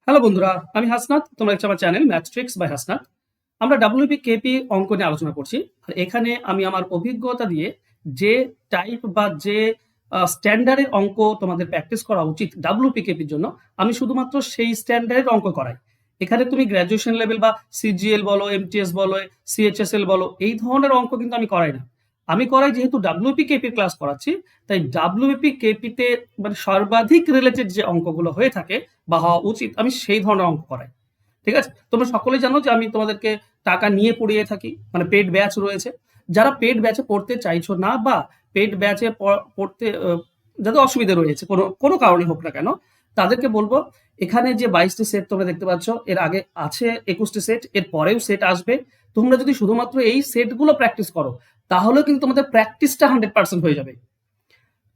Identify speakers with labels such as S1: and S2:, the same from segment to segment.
S1: Hello বন্ধুরা, আমি হাসনাত। তোমরা হচ্ছে আমার channel math tricks by Hasnat. আমরা ডাব্লিউপি কেপি অঙ্ক নিয়ে আলোচনা করছি। আর এখানে আমি আমার অভিজ্ঞতা দিয়ে যে টাইপ বা যে স্ট্যান্ডার্ডের অঙ্ক তোমাদের প্র্যাকটিস করা উচিত ডাব্লিউপি কেপির জন্য, আমি শুধুমাত্র সেই স্ট্যান্ডার্ডের অঙ্ক করাই। এখানে তুমি গ্র্যাজুয়েশন লেভেল বা সিজিএল বলো, এমটিএস বলো, সিএইচএসএল বলো, এই ধরনের অঙ্ক কিন্তু আমি করাই না। আমি করাই যেহেতু ডাব্লিউপি কেপির ক্লাস করাচ্ছি, তাই ডাব্লিউপি কেপিতে মানে সর্বাধিক রিলেটেড যে অঙ্কগুলো হয়ে থাকে বা হওয়া উচিত, আমি সেই ধরনের অঙ্ক করাই। ঠিক আছে? তোমরা সকলেই জানো যে আমি তোমাদেরকে টাকা নিয়ে পড়িয়ে থাকি, মানে পেড ব্যাচ রয়েছে। যারা পেড ব্যাচে পড়তে চাইছো না বা পেড ব্যাচে পড়তে যাদের অসুবিধা রয়েছে কোনো কোনো কারণে হোক না কেন, তাদেরকে বলবো এখানে যে 22টি সেট তোমরা দেখতে পাচ্ছ, এর আগে আছে 21টি সেট, এর পরেও সেট আসবে। তোমরা যদি শুধুমাত্র এই সেটগুলো প্র্যাকটিস করো, তাহলেও কিন্তু তোমাদের প্র্যাকটিসটা 100% হয়ে যাবে।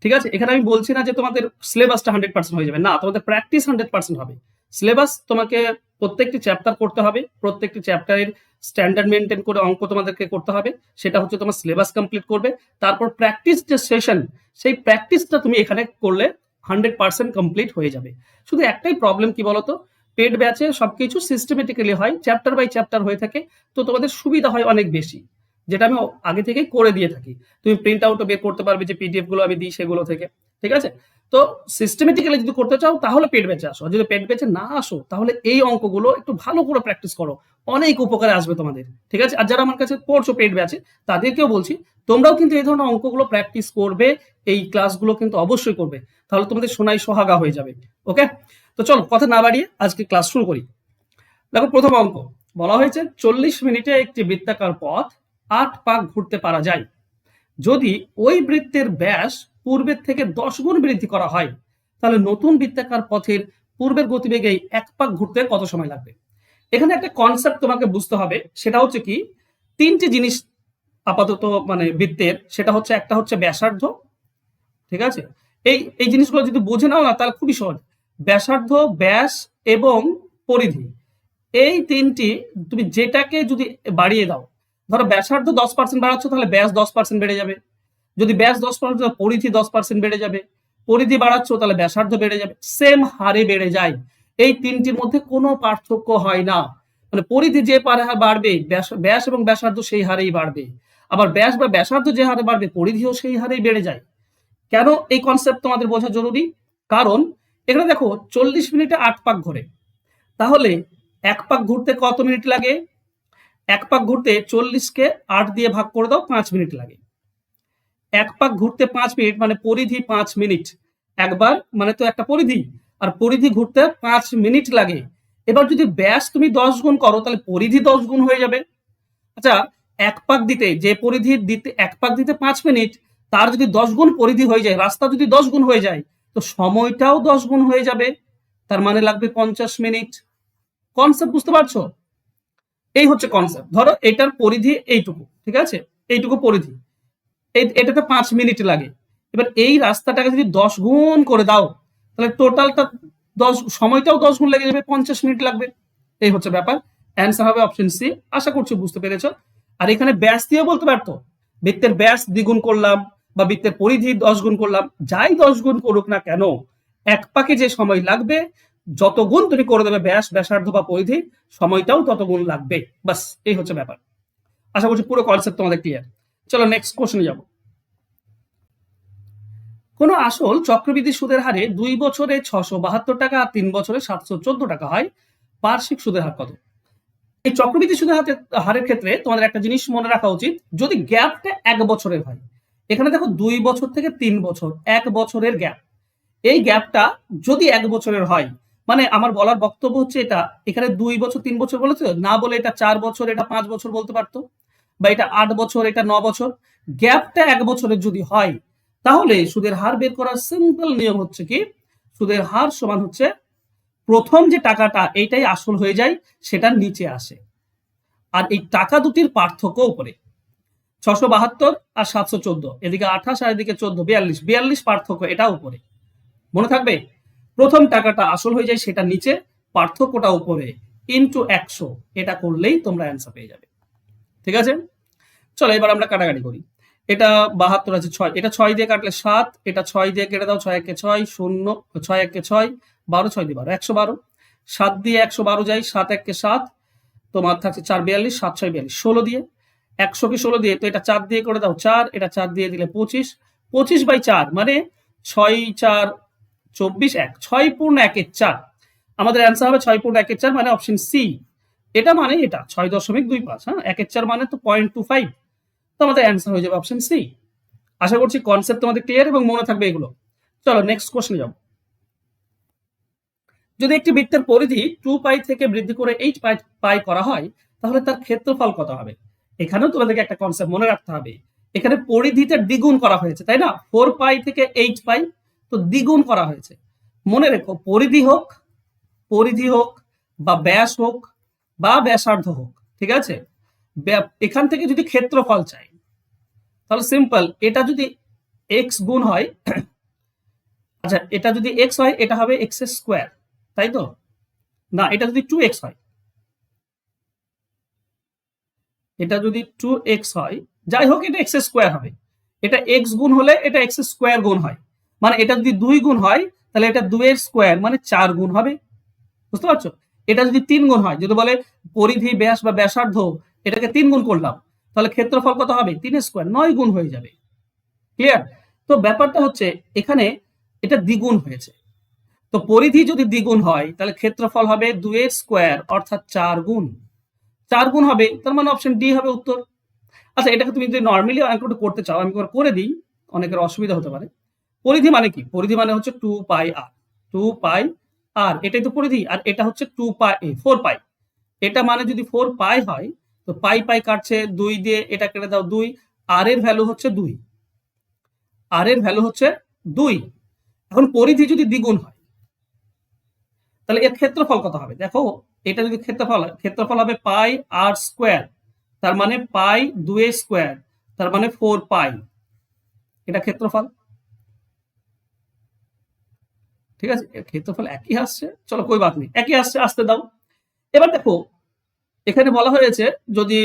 S1: ঠিক আছে? এখানে আমি বলছি না যে তোমাদের সিলেবাসটা 100% হয়ে যাবে। না, তোমাদের প্র্যাকটিস 100% হবে। সিলেবাস তোমাকে প্রত্যেকটি চ্যাপ্টার করতে হবে। প্রত্যেকটি চ্যাপ্টারের স্ট্যান্ডার্ড মেইনটেইন করে অঙ্ক তোমাদেরকে করতে হবে। সেটা হচ্ছে তোমার সিলেবাস কমপ্লিট করবে। তারপর প্র্যাকটিস যে সেশন, সেই প্র্যাকটিসটা তুমি এখানে করলে 100% কমপ্লিট হয়ে যাবে। শুধু একটাই প্রবলেম কি বলতো? পেড ব্যাচে সবকিছু সিস্টেমেটিক্যালি হয়, চ্যাপ্টার বাই চ্যাপ্টার হয়ে থাকে। তো তোমাদের সুবিধা হয় অনেক বেশি। যেটা আমি আগে থেকেই করে দিয়ে থাকি। তুমি প্রিন্ট আউটও বের করতে পারবে যে পিডিএফ গুলো আমি দিই সেগুলো থেকে। ঠিক আছে? তো সিস্টেমেটিক্যালি যদি করতে চাও তাহলে পেড ব্যাচে আসো। আর যদি পেড ব্যাচে না আসো তাহলে এই অঙ্কগুলো একটু ভালো করে প্র্যাকটিস করো। অনেক উপকারে আসবে তোমাদের। ঠিক আছে? আর যারা আমার কাছে পড়ছো পেড ব্যাচে, তাদেরকেও বলছি তোমরাও কিন্তু এই ধরনের অঙ্কগুলো প্র্যাকটিস করবে। এই ক্লাসগুলো কিন্তু অবশ্যই করবে। তাহলে তোমাদের সোনায় সোহাগা হয়ে যাবে। ওকে? তো চলো কথা না বাড়িয়ে আজকে ক্লাস শুরু করি। দেখো, প্রথম অঙ্ক বলা হয়েছে 40 মিনিটে একটি বৃত্তাকার পথ 8 পাক ঘুরতে পারা যায়। যদি ওই বৃত্তের ব্যাস পূর্বের থেকে 10 গুণ বৃদ্ধি করা হয়, তাহলে নতুন বৃত্তাকার পথের পূর্বের গতিবেগে 1 পাক ঘুরতে কত সময় লাগবে? এখানে একটা কনসেপ্ট তোমাকে বুঝতে হবে। সেটা হচ্ছে কি, তিনটি জিনিস আপাতত মানে বৃত্তের, সেটা হচ্ছে একটা হচ্ছে ব্যাসার্ধ। ঠিক আছে? এই এই জিনিসগুলো যদি বুঝে নাও না, তাহলে খুবই সহজ। ব্যাসার্ধ, ব্যাস এবং পরিধি, এই তিনটি তুমি যেটাকে যদি বাড়িয়ে দাও, ধরো ব্যাসার্ধ 10% বাড়াচ্ছ, তাহলে ব্যাস 10% বেড়ে যাবে। যদি ব্যাস 10%, পরিধি 10% বেড়ে যাবে। পরিধি বাড়াচ্ছ, তাহলে ব্যাসার্ধ বেড়ে যাবে। সেম হারে বেড়ে যায়। এই তিনটির মধ্যে কোনো পার্থক্য হয় না। মানে পরিধি যে হারে বাড়বে, ব্যাস এবং ব্যাসার্ধ সেই হারেই বাড়বে। আবার ব্যাস বা ব্যাসার্ধ যে হারে বাড়বে, পরিধিও সেই হারেই বেড়ে যায়। কেন এই কনসেপ্ট তোমাদের বোঝা জরুরি? কারণ এখানে দেখো 40 মিনিটে 8 পাক ঘোরে। তাহলে 1 পাক ঘুরতে কত মিনিট লাগে? 1 পাক ঘুরতে 40কে 8 দিয়ে ভাগ করে দাও, 5 মিনিট লাগে। 1 পাক ঘুরতে 5 মিনিট মানে পরিধি 5 মিনিট। একবার মানে তো একটা পরিধি, আর পরিধি ঘুরতে 5 মিনিট লাগে। এবার যদি ব্যাস তুমি 10 গুণ করো, তাহলে পরিধি 10 গুণ হয়ে যাবে। আচ্ছা, 1 পাক দিতে যে পরিধি দিতে 1 পাক দিতে 5 মিনিট, তার যদি 10 গুণ পরিধি হয়ে যায়, রাস্তা যদি 10 গুণ হয়ে যায়, তো সময়টাও 10 গুণ হয়ে যাবে। তার মানে লাগবে 50 মিনিট। কনসেপ্ট বুঝতে পারছো? এই হচ্ছে কনসেপ্ট। ধরো এটার পরিধি এইটুকু, ঠিক আছে? এইটুকু পরিধি, এটাতে 5 মিনিট লাগে। এবার এই রাস্তাটাকে যদি 10 গুণ করে দাও, তাহলে টোটালটা 10, সময়টাও 10 গুণ লেগে যাবে, 50 মিনিট লাগবে। এই হচ্ছে ব্যাপার। অ্যান্সার হবে অপশন সি। আশা করছি বুঝতে পেরেছো। আর এখানে ব্যাস দিয়েও বলতে পারতো, বৃত্তের ব্যাস দ্বিগুণ করলাম বা বৃত্তের পরিধি 10 গুণ করলাম, যাই 10 গুণ করুক না কেন, 1 পাকে যে সময় লাগবে, যত গুণ তুমি করে দেবে ব্যাস, ব্যাসার্ধ বা পরিধি, সময়টাও তত গুণ লাগবে। বাস, এই হচ্ছে ব্যাপার। আশা করছি পুরো কনসেপ্ট তোমাদের ক্লিয়ার। চলো নেক্সট কোশ্চেনে যাব। কোন আসল চক্রবৃদ্ধি সুদের হারে 2 বছরে 672 টাকা আর 3 বছরে 714 টাকা হয়, বার্ষিক সুদের হার কত? এই চক্রবৃদ্ধি সুদের হারের ক্ষেত্রে তোমাদের একটা জিনিস মনে রাখা উচিত, যদি গ্যাপটা 1 বছরের হয়। এখানে দেখো 2 বছর থেকে 3 বছর, 1 বছরের গ্যাপ। এই গ্যাপটা যদি 1 বছরের হয়, মানে আমার বলার বক্তব্য হচ্ছে এটা, এখানে 2 বছর 3 বছর বলেছে না, বলে এটা 4 বছর, এটা 5 বছর বলতে পারতো, বা এটা 8 বছর, এটা 9 বছর। গ্যাপটা 1 বছরের যদি হয়, তাহলে সুদের হার বের করার সিম্পল নিয়ম হচ্ছে কি, সুদের হার সমান হচ্ছে প্রথম যে টাকাটা এইটাই আসল হয়ে যায়, সেটার নিচে আসে। আর এই টাকা দুটির পার্থক্য উপরে। 672 আর 714, এদিকে 28 আর এদিকে 14, 42 পার্থক্য, এটা উপরে। মনে থাকবে, প্রথম টাকাটা আসল হয়ে যায়, সেটা নিচে, পার্থক্যটা উপরে, ইনটু 100, এটা করলেই তোমরা অ্যান্সার পেয়ে যাবে। ঠিক আছে? চলো এবার আমরা কাটাকাটি করি। এটা 72 আছে 6, এটা 6 দিয়ে কাটলে 7, এটা 6 দিয়ে কেটে দাও, 6 একে 6, 0, 6 একে 6, 12, 6 দিয়ে 12, 112। 7 দিয়ে 112 যায়, 7 1 7, তোমার থাকছে 4 42, 7 6 42, 16 দিয়ে 100 কে 16 দিয়ে, তো এটা 4 দিয়ে করে দাও 4, এটা 4 দিয়ে দিলে 25, 25/4 মানে 6 4 24 1, 6 পূর্ণ 1 এর 4। আমাদের অ্যান্সার হবে 6 পূর্ণ 1 এর 4 মানে অপশন সি। এটা মানে এটা 6.25, হ্যাঁ 1 এর 4 মানে তো 0.25, তো আমাদের অ্যান্সার হয়ে যাবে অপশন সি। আশা করছি কনসেপ্ট তোমাদের ক্লিয়ার এবং মনে থাকবে এগুলো। চলো নেক্সট কোশ্চেনে যাও। যদি একটি বৃত্তের পরিধি 2 পাই থেকে বৃদ্ধি করে 8 পাই করা হয়, তাহলে তার ক্ষেত্রফল কত হবে? এখানেও তোমাদেরকে একটা কনসেপ্ট মনে রাখতে হবে, এখানে পরিধিতে দ্বিগুণ করা হয়েছে, তাই না? 4 পাই থেকে 8 পাই, তো দ্বিগুণ করা হয়েছে। মনে রেখো, পরিধি হোক বা ব্যাস হোক বা ব্যাসার্ধ হোক, ঠিক আছে, এখান থেকে যদি ক্ষেত্রফল চাই তাহলে সিম্পল, এটা যদি এক্স গুণ হয়, আচ্ছা এটা যদি এক্স হয় এটা হবে এক্স স্কোয়ার, তাই তো? না, এটা যদি 2x হয়, এটা যদি 2x হয়, যাই হোক এটা এক্স স্কোয়ার হবে। এটা এক্স গুণ হলে এটা এক্স স্কোয়ার গুণ হয়, মানে এটা যদি 2 গুণ হয় তাহলে এটা 2 এর স্কোয়ার মানে 4 গুণ হবে, বুঝতে পারছো? এটা যদি 3 গুণ হয়, যদি বলে পরিধি ব্যাস বা ব্যাসার্ধ, এটাকে 3 গুণ করলাম, তাহলে ক্ষেত্রফল কত হবে? 3 স্কোয়ার, 9 গুণ হয়ে যাবে। ক্লিয়ার? তো ব্যাপারটা হচ্ছে এখানে এটা দ্বিগুণ হয়েছে, তো পরিধি যদি দ্বিগুণ হয় তাহলে ক্ষেত্রফল হবে 2 এর স্কোয়ার অর্থাৎ 4 গুণ, 4 গুণ হবে, তার মানে অপশন ডি হবে উত্তর। আচ্ছা এটাকে তুমি যদি নর্মালি অঙ্কটা করতে চাও, আমি করে দিই, অনেকের অসুবিধা হতে পারে। পরিধি মানে কি? পরিধি মানে হচ্ছে 2 পাই আর, 2 পাই আর, এটাই তো পরিধি, আর এটা হচ্ছে 2 পাই 4 পাই। এটা মানে যদি 4 পাই হয় তো পাই পাই কাটছে, 2 দিয়ে এটা কেটে দাও 2, আর এর ভ্যালু হচ্ছে 2, আর এর ভ্যালু হচ্ছে 2। এখন পরিধি যদি দ্বিগুণ হয় তাহলে এর ক্ষেত্রফল কত হবে? দেখো এটা যদি ক্ষেত্রফল হবে পাই আর স্কোয়ার, তার মানে পাই 2 এর স্কোয়ার, তার মানে 4 পাই, এটা ক্ষেত্রফল। ঠিক আছে, এর ক্ষেত্রফল একই আসছে, চলো কই বাত নেই, একই আসছে, আসতে দাও। এবার দেখো এখানে বলা হয়েছে যদি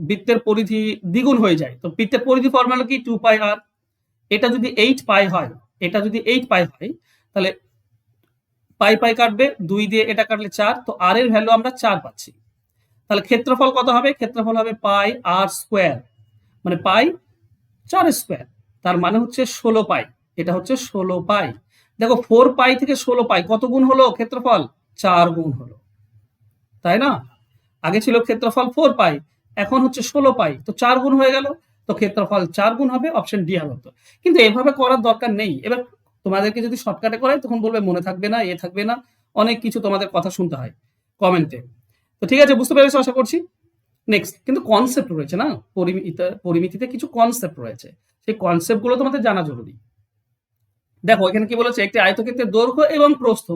S1: বৃত্তের পরিধি দ্বিগুণ হয়ে যায়, তো বৃত্তের পরিধি ফর্মুলা কি? 2 পাই আর। এটা যদি 8 পাই হয়, এটা যদি 8 পাই হয় তাহলে পাই পাই কাটবে, 2 দিয়ে এটা কাটলে 4, তো আর এর ভ্যালু আমরা 4 পাচ্ছি। তাহলে ক্ষেত্রফল কত হবে? ক্ষেত্রফল হবে পাই আর স্কোয়ার, মানে পাই 4 স্কোয়ার, তার মানে হচ্ছে 16 পাই, এটা হচ্ছে 16 পাই। দেখো 4 পাই থেকে 16 পাই কত গুণ হলো ক্ষেত্রফল? 4 গুণ হলো, তাই না? আগে ছিল ক্ষেত্রফল 4 পাই, এখন হচ্ছে 16 পাই, তো 4 গুণ হয়ে গেল, তো ক্ষেত্রফল 4 গুণ হবে, অপশন ডি হবে। কিন্তু এভাবে করার দরকার নেই। এবার তোমাদেরকে যদি শর্টকাটে করাই তখন বলবে মনে থাকবে না, এ থাকবে না, অনেক কিছু তোমাদের কথা শুনতে হয় কমেন্টে। তো ঠিক আছে, বুঝতে পেরেছো আশা করছি। নেক্সট কিন্তু কনসেপ্ট রয়েছে না, পরিমিতিতে কিছু কনসেপ্ট রয়েছে, সেই কনসেপ্টগুলো তোমাদের জানা জরুরি। দেখো এখানে কি বলেছে, একটি আয়তক্ষেত্রের দৈর্ঘ্য এবং প্রস্থ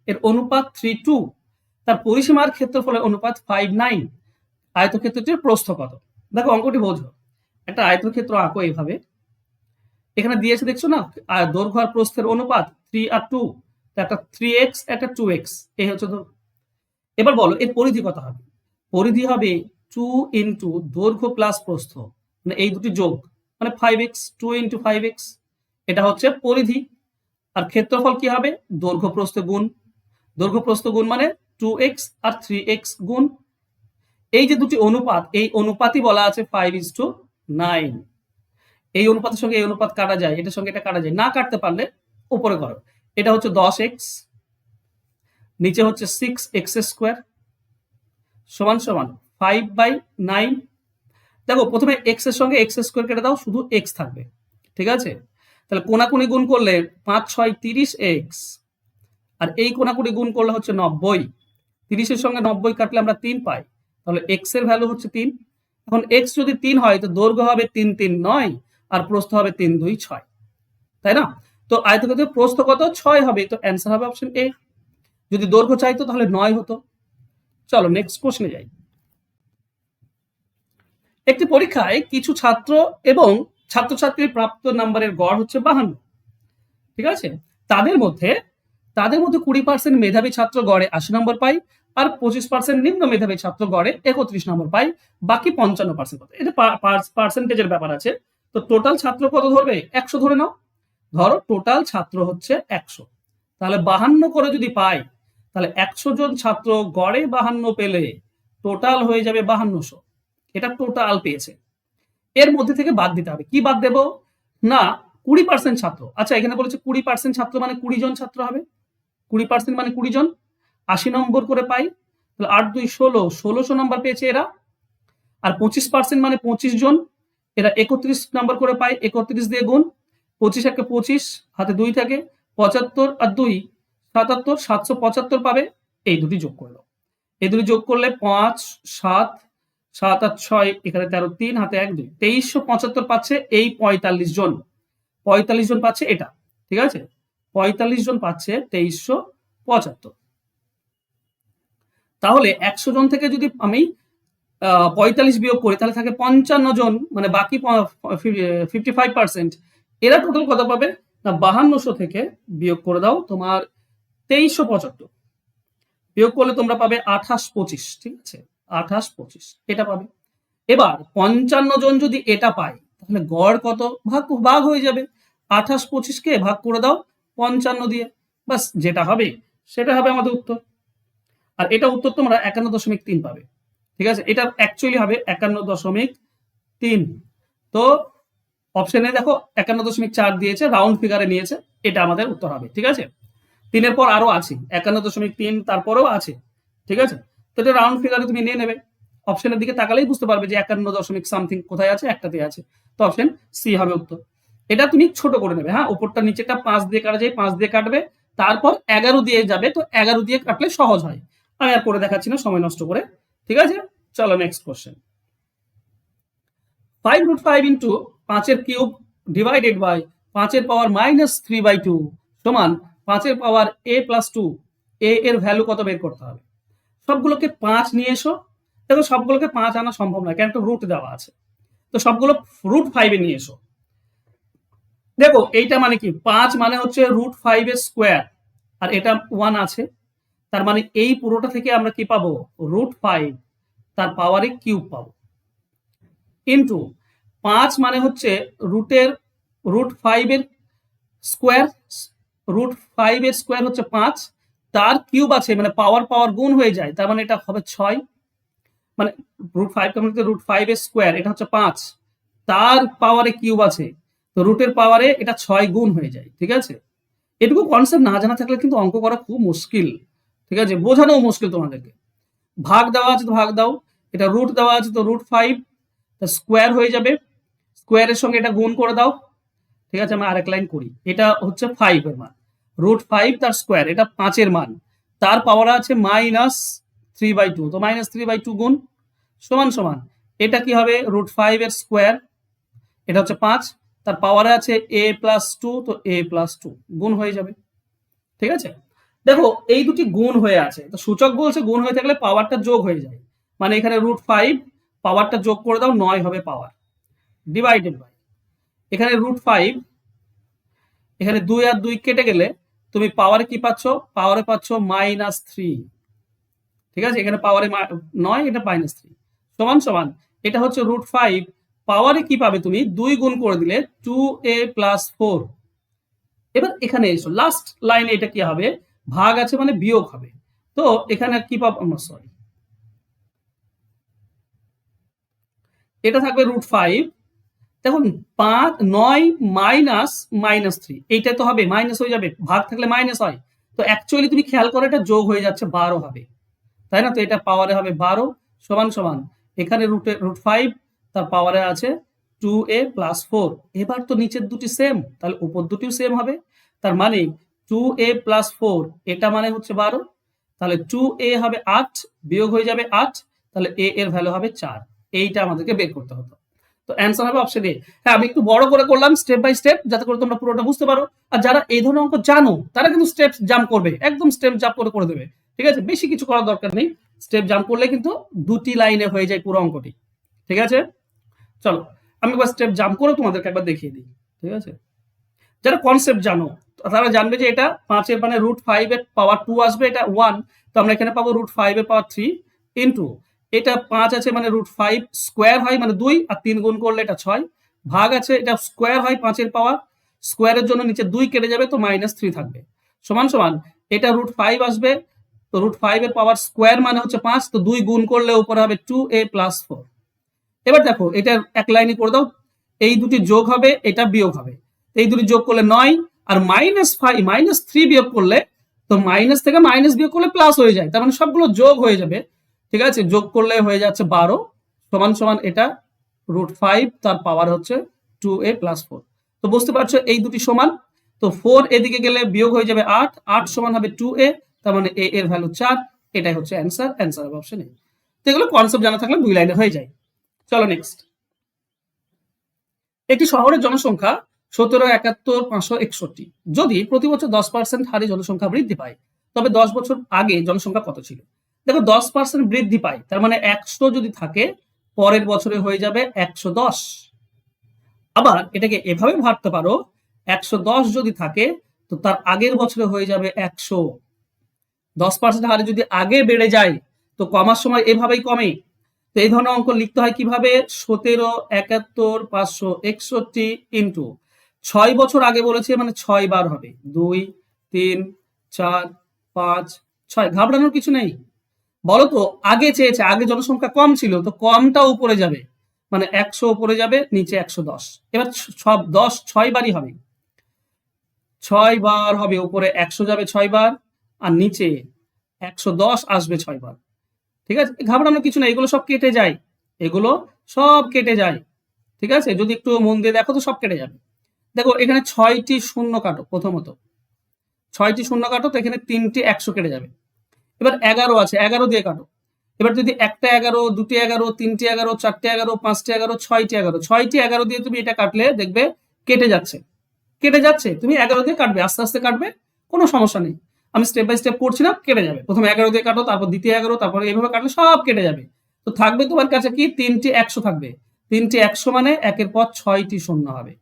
S1: এর অনুপাত 3:2, তার পরিসীমার ক্ষেত্রফলের অনুপাত 5:9, আয়তক্ষেত্রটির প্রস্থ কত? দেখো অঙ্কটি বোঝো, একটা আয়তক্ষেত্র আঁকো এইভাবে, এখানে দিয়েছে দেখছো না, দৈর্ঘ্য আর প্রস্থের অনুপাত 3 আর 2, একটা 3x একটা 2x, এই হচ্ছে। এবার বলো এর পরিধি কত হবে? পরিধি হবে 2 ইন্টু দৈর্ঘ্য প্লাস প্রস্থ, মানে এই দুটি যোগ, মানে 5x, 2 ইন্টু 5x, এটা হচ্ছে পরিধি। আর ক্ষেত্রফল কি হবে? দৈর্ঘ্য প্রস্থ গুণ, দৈর্ঘ্য প্রস্থ গুণ মানে 2x আর 3x গুণ, এই যে দুটি অনুপাত, এই অনুপাতই বলা আছে 5:9। এই অনুপাতের সঙ্গে এই অনুপাত কাটা যায়, এটার সঙ্গে এটা কাটা যায়, না কাটতে পারলে উপরে করো, এটা হচ্ছে 10x, নিচে হচ্ছে 6x স্কোয়ার সমান সমান 5/9। দেখো প্রথমে এক্স এর সঙ্গে এক্স স্কোয়ার কেটে দাও, শুধু এক্স থাকবে, ঠিক আছে? তাহলে কোনাকুনি গুণ করলে 5 6 30x, আর এই কোনাকুনি গুণ করলে হচ্ছে 90, 30 এর সঙ্গে 90 কাটলে আমরা 3 পাই, তাহলে এক্স এর ভ্যালু হচ্ছে 3। এখন এক্স যদি 3 হয় তো দৈর্ঘ্য হবে 3 3 9 আর প্রস্থ হবে 3 2 6, তাই না? তো আয়তক্ষেত্রের প্রস্থ কত? 6 হবে, তো অ্যান্সার হবে অপশন এ। যদি দৈর্ঘ্য চাইতো তাহলে 9 হতো। চলো নেক্সট কোশ্চেনে যাই। একটি পরীক্ষায় কিছু ছাত্র এবং ছাত্রছাত্রীর প্রাপ্ত নাম্বারের গড় হচ্ছে 52, ঠিক আছে? তাদের মধ্যে 20% মেধাবী ছাত্র গড়ে 80 নম্বর পায়, আর 25% নিম্ন মেধাবী ছাত্র গড়ে 31 নম্বর পায়, বাকি 55% কত? এটা পার্সেন্টেজের ব্যাপার আছে। তো টোটাল ছাত্র কত ধরবে? 100 ধরে নাও। ধরো টোটাল ছাত্র হচ্ছে 100, তাহলে 52 করে যদি পাই তাহলে 100 জন ছাত্র গড়ে 52 পেলে টোটাল হয়ে যাবে 5200। এটা টোটাল পেয়েছে। এর মধ্যে থেকে বাদ দিতে হবে। কি বাদ দেব? না 20% ছাত্র। আচ্ছা এখানে বলেছে 20% ছাত্র মানে 20 জন ছাত্র হবে। 20% মানে 20 জন, 80 নম্বর করে পাই। তাহলে 8 2 16, 1600 নম্বর পেয়েছে এরা। আর 25% মানে 25 জন, এরা 31 নম্বর করে পায়। 31 দিয়ে গুণ, 25 একে 25, হাতে 2 থাকে, 75 আর 2 77, 775 পাবে। এই দুটি যোগ করে দাও। এই দুটি যোগ করলে 5 7 7 আর 6, এখানে 13 3, হাতে 1 2, 2375 পাচ্ছে এই 45 জন। 45 জন পাচ্ছে এটা, ঠিক আছে? 45 জন পাচ্ছে 2375। তাহলে 100 জন থেকে যদি আমি 45 বিয়োগ করি তাহলে থাকে 55 জন, মানে বাকি 55%। এরা টোটাল কত পাবে? না 5200 থেকে বিয়োগ করে দাও তোমার 2375। বিয়োগ করলে তোমরা পাবে 28 25, ঠিক আছে? 28 25 এটা পাবে। এবার 55 জন যদি এটা পায় তাহলে গড় কত? ভাগ হয়ে যাবে। 28 25 কে ভাগ করে দাও 55 দিয়ে, বাস যেটা হবে সেটা হবে আমাদের উত্তর। আর এটা উত্তর তোমরা 51.3 পাবে, ঠিক আছে? এটা অ্যাকচুয়ালি হবে 51.3। তো অপশনে দেখো 51.4 দিয়েছে, রাউন্ড ফিগারে নিয়েছে, এটা আমাদের উত্তর হবে, ঠিক আছে? 3 পর আরো আছে 51.3, তারপরেও আছে, ঠিক আছে? তো এটা রাউন্ড ফিগারে তুমি নিয়ে নেবে। অপশনের দিকে তাকালেই বুঝতে পারবে যে 51 সামথিং কোথায় আছে, একটাতে আছে। তো অপশন সি হবে উত্তর। এটা তুমি ছোট করে নেবে, হ্যাঁ, উপরটা নিচেটা 5 দিয়ে কাটা যায়, 5 দিয়ে কাটবে, তারপর 11 দিয়ে যাবে। তো 11 দিয়ে কাটলে সহজ হয়। আমি আর করে দেখাচ্ছি না সময় নষ্ট করে, ঠিক আছে? চলো next question. 5√5 into 5 cube divided by 5 power -3/2 সমান 5 পাওয়ার a+2। এর ভ্যালু কত বের করতে হবে? সবগুলোকে 5 নিয়ে এসো। দেখো সবগুলোকে 5 আনা সম্ভব নয়, কারণ একটা রুট দেওয়া আছে। তো সবগুলো √5 নিয়ে এসো। দেখো এইটা মানে কি? 5 মানে হচ্ছে √5 এর স্কোয়ার, আর এটা 1 আছে। তার মানে এই পুরোটা থেকে আমরা কি পাবো? √5 তার পাওয়ারে কিউব পাবো। ইন্টু 5 মানে হচ্ছে √5 এর স্কোয়ার। √5 এর স্কোয়ার হচ্ছে 5, তার কিউব আছে মানে পাওয়ার গুণ হয়ে যায়, তার মানে এটা হবে 6। মানে √5 √5 এর স্কোয়ার, এটা হচ্ছে 5, তার পাওয়ারে কিউব আছে, তো রুটের পাওয়ারে এটা 6 গুণ হয়ে যায়, ঠিক আছে? এটুকু কনসেপ্ট না জানা থাকলে কিন্তু অঙ্ক করা খুব মুশকিল, ঠিক আছে? বোঝানো মুশকিল তোমাদেরকে। ভাগ দেওয়া আছে তো ভাগ দাও, এটা রুট দেওয়া আছে তো √5 স্কোয়ার হয়ে যাবে, স্কোয়ারের সঙ্গে এটা গুণ করে দাও, ঠিক আছে? আমরা আরেক লাইন করি। এটা হচ্ছে 5 এর মান, √5 তার স্কোয়ার, এটা 5 এর মান, তার পাওয়ার আছে -3/2, তো -3/2 গুণ সমান সমান এটা কি হবে? √5 এর স্কোয়ার, এটা হচ্ছে 5, তার পাওয়ারে আছে a+2, তো a+2 গুণ হয়ে যাবে, ঠিক আছে? দেখো এই দুটি গুণ হয়ে আছে, তো সূচক বলছে গুণ হয়ে থাকলে পাওয়ারটা যোগ হয়ে যায়, মানে এখানে √5 পাওয়ারটা যোগ করে দাও, 9 হবে পাওয়ার, ডিভাইডেড বাই এখানে √5, এখানে 2 আর 2 কেটে গেলে তুমি পাওয়ারে কি পাচ্ছ? পাওয়ারে পাচ্ছ -3, ঠিক আছে? এখানে পাওয়ারে 9, এটা -3 সমান সমান এটা হচ্ছে √5 পাওয়ারে কি পাবে তুমি? 2 গুণ করে দিলে 2a + 4। এবার এখানে এসো, লাস্ট লাইনে এটা কি হবে? ভাগ আছে মানে বিয়োগ হবে। তো এখানে কি পাবো? সরি, এটা থাকবে √5। দেখুন 9 -3, এইটা তো হবে মাইনাস হয়ে যাবে, ভাগ থাকলে মাইনাস হয়। তো অ্যাকচুয়ালি তুমি খেয়াল করো এটা যোগ হয়ে যাচ্ছে, 12 হবে, তাই না? তো এটা পাওয়ারে হবে 12 সমান সমান এখানে √5 তার পাওয়ারে আছে 2a + 4। এবার তো নিচের দুটি সেম, তাহলে উপর দুটিও সেম হবে। তার মানে 2a + 4, এটা মানে হচ্ছে 12, তাহলে 2a হবে 8, বিয়োগ হয়ে যাবে 8, তাহলে a এর ভ্যালু হবে 4। এইটা আমাদেরকে বের করতে হতো। তো অ্যান্সার হবে অপশন এ। হ্যাঁ, আমি একটু বড় করে করলাম স্টেপ বাই স্টেপ, যাতে করে তোমরা পুরোটা বুঝতে পারো। আর যারা এই ধরনের অঙ্ক জানো তারা কিন্তু স্টেপ জাম্প করবে, একদম স্টেপ জাম্প করে দেবে, ঠিক আছে? বেশি কিছু করার দরকার নেই, স্টেপ জাম্প করলে কিন্তু দুটি লাইনে হয়ে যায় পুরো অঙ্কটি, ঠিক আছে? চলো আমি একবার স্টেপ জাম্প করে তোমাদেরকে একবার দেখিয়ে দিই, ঠিক আছে? যারা কনসেপ্ট জানো তারা জানবে যে এটা 5 এর মানে √5 এর পাওয়ার 2 আসবে, এটা 1, তো আমরা এখানে পাবো √5 এর পাওয়ার 3 ইন্টু এটা 5 আছে মানে √5 স্কোয়ার হয় মানে 2, আর 3 গুণ করলে এটা 6, ভাগ আছে এটা স্কোয়ার হয় 5 এর পাওয়ার, স্কোয়ারের জন্য নিচে 2 কেটে যাবে, তো -3 থাকবে, সমান সমান এটা √5 আসবে, তো √5 এর পাওয়ার স্কোয়ার মানে হচ্ছে 5, তো 2 গুণ করলে উপরে হবে 2a + 4। এবার দেখো এটা এক লাইনে করে দাও, এই দুটি যোগ হবে, এটা বিয়োগ হবে, এই দুটি যোগ করলে 9, আর -3 বিয়োগ করলে, তো মাইনাস থেকে মাইনাস বিয়োগ করলে প্লাস হয়ে যায়, তার মানে সবগুলো যোগ হয়ে যাবে। ঠিক আছে, যোগ করলে হয়ে যাচ্ছে 12 সমান সমান এটা √5 তার পাওয়ার হচ্ছে 2a + 4। তো বুঝতে পারছো এই দুটি সমান, তো 4 এদিকে গেলে বিয়োগ হয়ে যাবে 8 সমান হবে 2a, তার মানে a এর ভ্যালু 4। এটাই হচ্ছে অ্যান্সার হবে অপশন এ। তো এগুলো কনসেপ্ট জানা থাকলে 2 লাইনে হয়ে যায়। চলো নেক্সট। একটি শহরের জনসংখ্যা 17,71,561। যদি প্রতি বছর 10% হারে জনসংখ্যা বৃদ্ধি পায়, তবে 10 বছর আগে জনসংখ্যা কত ছিল? দেখো 10% বৃদ্ধি পায়, তার মানে 100 যদি থাকে, পরের বছরে হয়ে যাবে 110। আবার এটাকে এভাবে ভাবতে পারো, 110 যদি থাকে, তো তার আগের বছরে হয়ে যাবে 100। 10% হারে যদি আগে বেড়ে যায়, তো কমার সময় এভাবেই কমে। তো এই ধরনের অঙ্ক লিখতে হয় কিভাবে? 17,71,561 ইন্টু 6 বছর আগে বলেছে মানে 6 বার হবে, 2, 3, 4, 5, 6। ঘাবড়ানোর কিছু নেই। বলো তো, আগে চেয়েছে, আগে জনসংখ্যা কম ছিল, তো কমটা উপরে যাবে, মানে 100 উপরে যাবে, নিচে 110। এবার সব 10 6 বারই হবে, 6 বার হবে, উপরে 100 যাবে 6 বার, আর নিচে 110 আসবে 6 বার। ঠিক আছে, ঘাবড়ানোর কিছু নেই, এগুলো সব কেটে যায়, এগুলো সব কেটে যায়। ঠিক আছে, যদি একটু মন দিয়ে দেখো তো সব কেটে যাবে। দেখো এখানে 6টি শূন্য কাটো, প্রথমত 6টি শূন্য কাটো, তো এখানে 3টি 100 কেটে যাবে। এবার 11 আছে, 11 দিয়ে কাটো। এবার যদি একটা 11, দুটি 11, তিনটি 11, চারটে 11, পাঁচটি 11, 6টি 11, 6টি 11 দিয়ে তুমি এটা কাটলে দেখবে কেটে যাচ্ছে, কেটে যাচ্ছে। তুমি 11 দিয়ে কাটবে, আস্তে আস্তে কাটবে, কোনো সমস্যা নেই। আমি স্টেপ বাই স্টেপ করছি না, কেটে যাবে। প্রথমে 11 দিয়ে কাটো, তারপর দ্বিতীয় 11, তারপর এইভাবে কাটলে সব কেটে যাবে। তো থাকবে তোমার কাছে কি? 3টি 100 থাকবে। 3টি 100 মানে একের পর 6টি শূন্য হবে।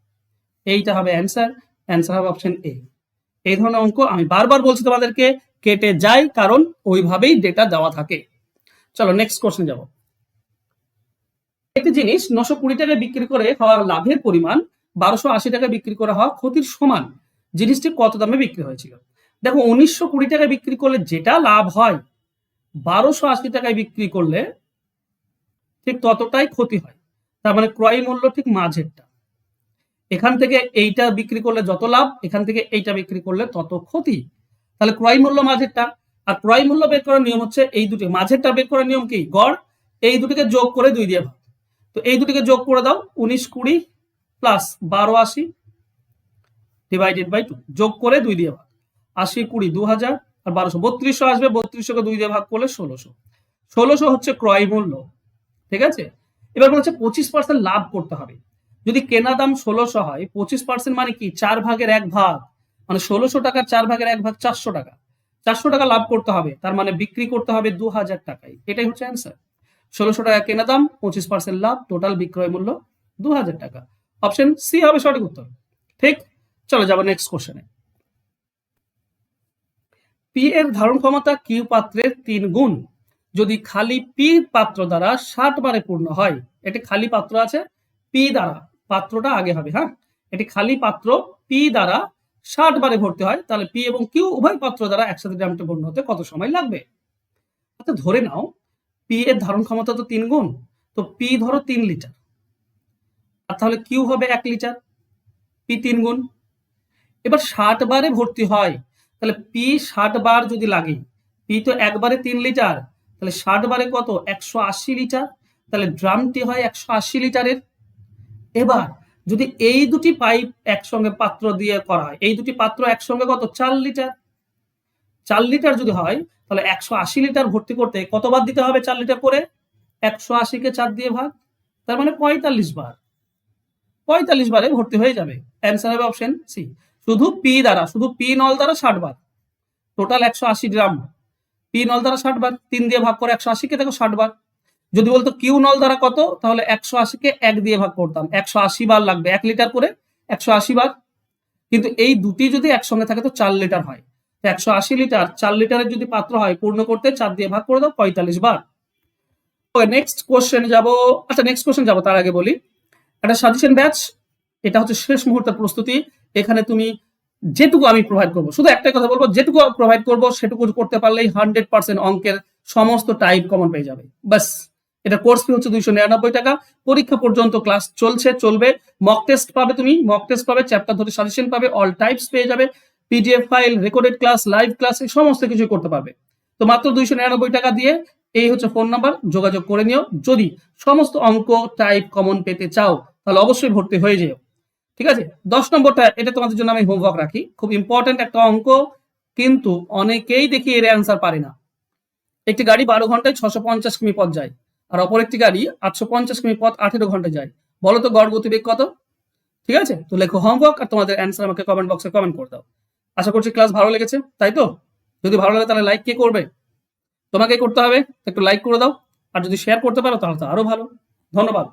S1: এইটা হবে অ্যান্সার হবে অপশন এ। এই ধরনের অঙ্ক আমি বারবার বলছি তোমাদেরকে, কেটে যায়, কারণ ওইভাবেই ডেটা দেওয়া থাকে। চলো নেক্সট কোশ্চেন যাব। একটি জিনিস 920 টাকায় বিক্রি করে হওয়া লাভের পরিমাণ 1280 টাকায় বিক্রি করা হওয়া ক্ষতির সমান। জিনিসটি কত দামে বিক্রি হয়েছিল? দেখো 1920 টাকায় বিক্রি করলে যেটা লাভ হয়, 1280 টাকায় বিক্রি করলে ঠিক ততটাই ক্ষতি হয়। তার মানে ক্রয় মূল্য ঠিক মাঝেরটা। এখান থেকে এইটা বিক্রি করলে যত লাভ, এখান থেকে এইটা বিক্রি করলে তত ক্ষতি। তাহলে ক্রয় মূল্য মাঝেরটা। আর ক্রয় মূল্য বের করার নিয়ম হচ্ছে এই দুটি, মাঝেরটা বের করার নিয়ম কি? গড়। এই দুটিকে যোগ করে 2 দিয়ে ভাগ। তো এই দুটিকে যোগ করে দাও, 1920 প্লাস 1280 ডিভাইডেড বাই 2, যোগ করে 2 দিয়ে ভাগ। 80 20 2000, আর 1200 3200 আসবে, 3200কে 2 দিয়ে ভাগ করলে 1600। 1600 হচ্ছে ক্রয় মূল্য। ঠিক আছে, এবার বলছে 25% লাভ করতে হবে। যদি কেনা দাম 1600 হয়, 25% মানে কি? 4 ভাগের 1 ভাগ, মানে 1600 টাকার 4 ভাগের 1 ভাগ 400 টাকা। 400 টাকা লাভ করতে হবে, তার মানে বিক্রি করতে হবে 2000 টাকায়। এটাই হচ্ছে অ্যান্সার। 1600 টাকা কেনা দাম, 25% লাভ, টোটাল বিক্রয় মূল্য 2000 টাকা। অপশন সি হবে সঠিক উত্তর। ঠিক, চলো যাবো নেক্সট কোশ্চেনে। পি এর ধারণ ক্ষমতা কিউ পাত্রের 3 গুণ যদি খালি পি পাত্র দ্বারা 60 বারে পূর্ণ হয়। এটি খালি পাত্র আছে, পি দ্বারা, পাত্রটা আগে হবে, হ্যাঁ, এটি খালি পাত্র, পি দ্বারা 60 বারে ভর্তি হয়, তাহলে পি এবং কিউ উভয় পাত্র দ্বারা একসাথে ড্রামটি পূর্ণ হতে কত সময় লাগবে? আচ্ছা ধরে নাও পি এর ধারণ ক্ষমতা তো 3 গুণ, তো পি ধরো 3 লিটার, আর তাহলে কিউ হবে 1 লিটার, পি 3 গুণ। এবার 60 বারে ভর্তি হয়, তাহলে পি 60 বার যদি লাগে, পি তো একবারে 3 লিটার, তাহলে 60 বারে কত? 180 লিটার, তাহলে ড্রামটি হয় 180 লিটারের। এবার যদি এই দুটি পাইপ একসঙ্গে পাত্র দিয়ে করা হয়, এই দুটি পাত্র একসঙ্গে কত? 4 লিটার। 4 লিটার যদি হয়, তাহলে 180 লিটার ভর্তি করতে কতবার দিতে হবে 4 লিটার করে? 180কে 4 দিয়ে ভাগ, তার মানে 45 বার। 45 বারে ভর্তি হয়ে যাবে। অ্যান্সার হবে অপশন সি। শুধু পি দ্বারা, শুধু পি নল দ্বারা 60 বার, টোটাল 180 ড্রাম। পি নল দ্বারা 60 বার, 3 দিয়ে ভাগ করে 180কে দেখো 60 বার। যদি বলতো কিউ নল দ্বারা কত, তাহলে 180কে 1 দিয়ে ভাগ করতাম, 180 বার লাগবে, 1 লিটার করে 180 বার। কিন্তু এই দুটি যদি একসঙ্গে থাকে তো 4 লিটার হয়, 180 লিটার 4 লিটারের যদি পাত্র হয়, পূর্ণ করতে 4 দিয়ে ভাগ করে দাও, 45 বার। নেক্সট কোশ্চেন যাব। আচ্ছা নেক্সট কোশ্চেন যাব, তার আগে বলি একটা সাজেশন ব্যাচ, এটা হচ্ছে শেষ মুহূর্তের প্রস্তুতি। এখানে তুমি যেটুকু আমি প্রোভাইড করবো, শুধু একটাই কথা বলবো, যেটুকু প্রোভাইড করবো সেটুকু করতে পারলেই 100% অঙ্কের সমস্ত টাইপ কমন পেয়ে যাবে। বাস, এটা কোর্স ফি হচ্ছে 299 টাকা। পরীক্ষা পর্যন্ত ক্লাস চলবে। মক টেস্ট পাবে, তুমি মক টেস্ট পাবে, চ্যাপ্টার ধরে সাজেশন পাবে, অল টাইপস পেয়ে যাবে, PDF file, recorded class, live class, সমস্ত কিছু করতে পারবে। তো মাত্র 299 টাকা দিয়ে এই হচ্ছে ফোন নাম্বার, যোগাযোগ করে নিও। যদি সমস্ত অঙ্ক টাইপ কমন পেতে চাও তাহলে অবশ্যই ভর্তি হয়ে যেও। ঠিক আছে, 10 নম্বরটা এটা তোমাদের জন্য আমি হোমওয়ার্ক রাখি, খুব ইম্পর্টেন্ট একটা অঙ্ক, কিন্তু অনেকেই দেখি এর অ্যান্সার পারে না। একটি গাড়ি 12 ঘন্টায় 650 কিমি পথ যায়, আর অপর একটি গাড়ি 850 কিমি পথ 18 ঘন্টায় যায়। বলো তো গড় গতিবেগ কত? ঠিক আছে, তো লেখো হোমওয়ার্ক আর তোমাদের অ্যান্সার আমাকে কমেন্ট বক্সে কমেন্ট করে দাও। আশা করছি ক্লাস ভালো লেগেছে, তাই তো? যদি ভালো লাগে তাহলে লাইক কে করবে? তোমাকে করতে হবে, একটু লাইক করে দাও। আর যদি শেয়ার করতে পারো তাহলে তো আরো ভালো। ধন্যবাদ।